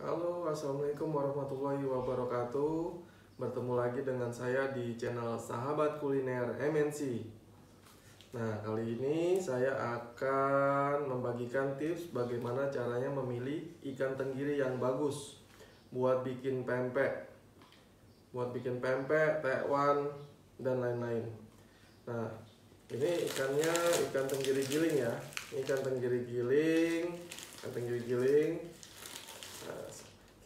Halo, assalamualaikum warahmatullahi wabarakatuh. Bertemu lagi dengan saya di channel Sahabat Kuliner MNC. Nah, kali ini saya akan membagikan tips bagaimana caranya memilih ikan tenggiri yang bagus buat bikin pempek, tekwan, dan lain-lain. Nah, ini ikannya ikan tenggiri giling ya. Ikan tenggiri giling. Nah,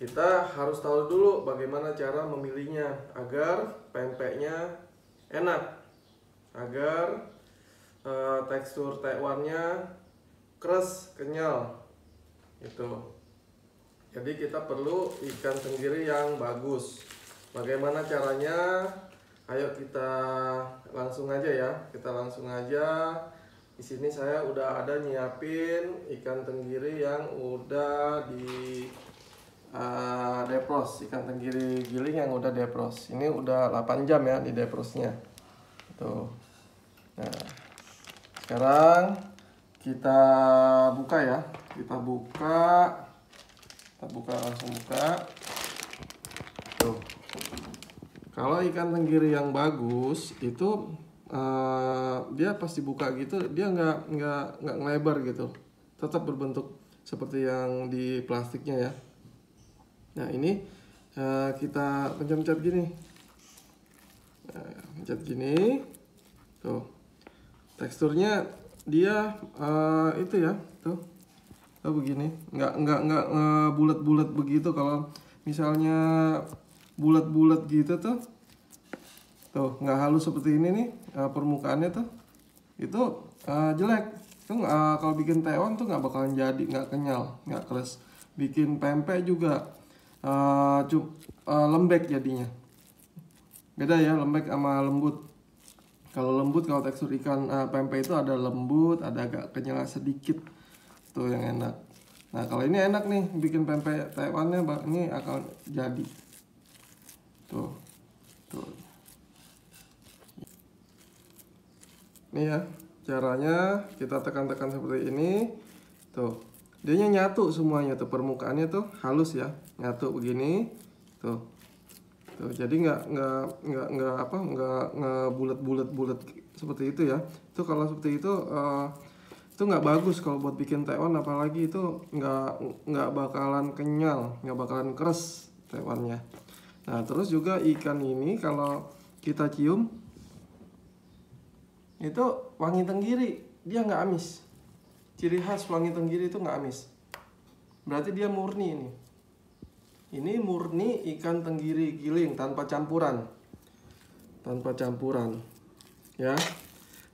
kita harus tahu dulu bagaimana cara memilihnya agar pempeknya enak, agar tekstur tekwannya keras, kenyal. Itu. Jadi kita perlu ikan tenggiri yang bagus. Bagaimana caranya? Ayo kita langsung aja ya. Di sini saya udah ada nyiapin ikan tenggiri yang udah di defrost, ikan tenggiri giling yang udah defrost. Ini udah 8 jam ya di defrostnya. Tuh. Nah, sekarang kita buka ya. Kita buka langsung buka. Tuh. Kalau ikan tenggiri yang bagus itu dia pasti buka gitu, dia nggak ngelebar gitu, tetap berbentuk seperti yang di plastiknya ya. Nah ini kita pencet gini, tuh teksturnya dia itu ya, tuh begini, nggak bulat-bulat begitu. Kalau misalnya bulat-bulat gitu tuh nggak halus seperti ini nih permukaannya tuh, itu jelek. Tuh kalau bikin tekwan tuh nggak bakalan jadi, nggak kenyal, nggak keras. Bikin pempek juga lembek jadinya. Beda ya lembek sama lembut. Kalau lembut, kalau tekstur ikan pempek itu ada lembut, ada agak kenyal sedikit, tuh yang enak. Nah kalau ini enak nih, bikin pempek tekwannya ini akan jadi. Tuh. Ini ya caranya, kita tekan-tekan seperti ini. Tuh, dianya nyatu semuanya tuh, permukaannya tuh halus ya, nyatu begini. Tuh, jadi nggak ngebulat-bulat seperti itu ya. Itu kalau seperti itu nggak bagus kalau buat bikin tekwan, apalagi itu nggak bakalan kenyal, nggak bakalan keras tekwannya. Nah terus juga ikan ini kalau kita cium itu wangi tenggiri, dia nggak amis. Ciri khas wangi tenggiri itu nggak amis, berarti dia murni ini. Ini murni ikan tenggiri giling tanpa campuran, ya.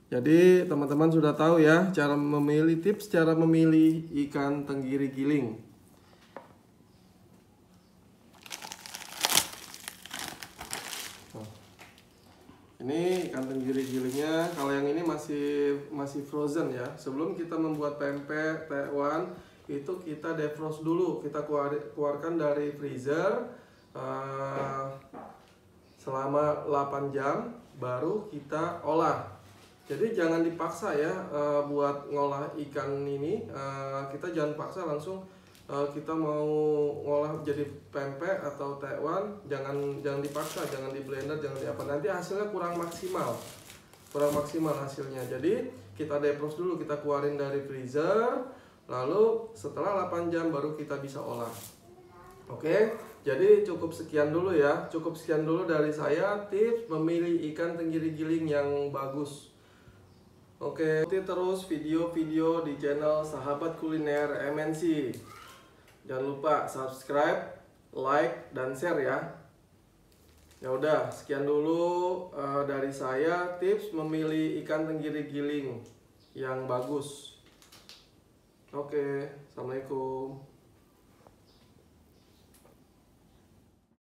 Jadi teman-teman sudah tahu ya cara memilih, tips cara memilih ikan tenggiri giling. Ini ikan tenggiri gilingnya. Kalau yang ini masih frozen ya. Sebelum kita membuat pempek tekwan itu kita defrost dulu, kita keluarkan dari freezer selama 8 jam, baru kita olah. Jadi jangan dipaksa ya buat ngolah ikan ini. Kita jangan paksa langsung kita mau ngolah jadi pempek atau tekwan, jangan dipaksa, jangan di blender, jangan di apa, nanti hasilnya kurang maksimal hasilnya. Jadi kita defrost dulu, kita keluarin dari freezer, lalu setelah 8 jam baru kita bisa olah. Oke, jadi cukup sekian dulu ya, dari saya tips memilih ikan tenggiri giling yang bagus. Oke, ikuti terus video-video di channel Sahabat Kuliner MNC. Jangan lupa subscribe, like, dan share ya. Ya udah, sekian dulu dari saya tips memilih ikan tenggiri giling yang bagus. Oke, assalamualaikum.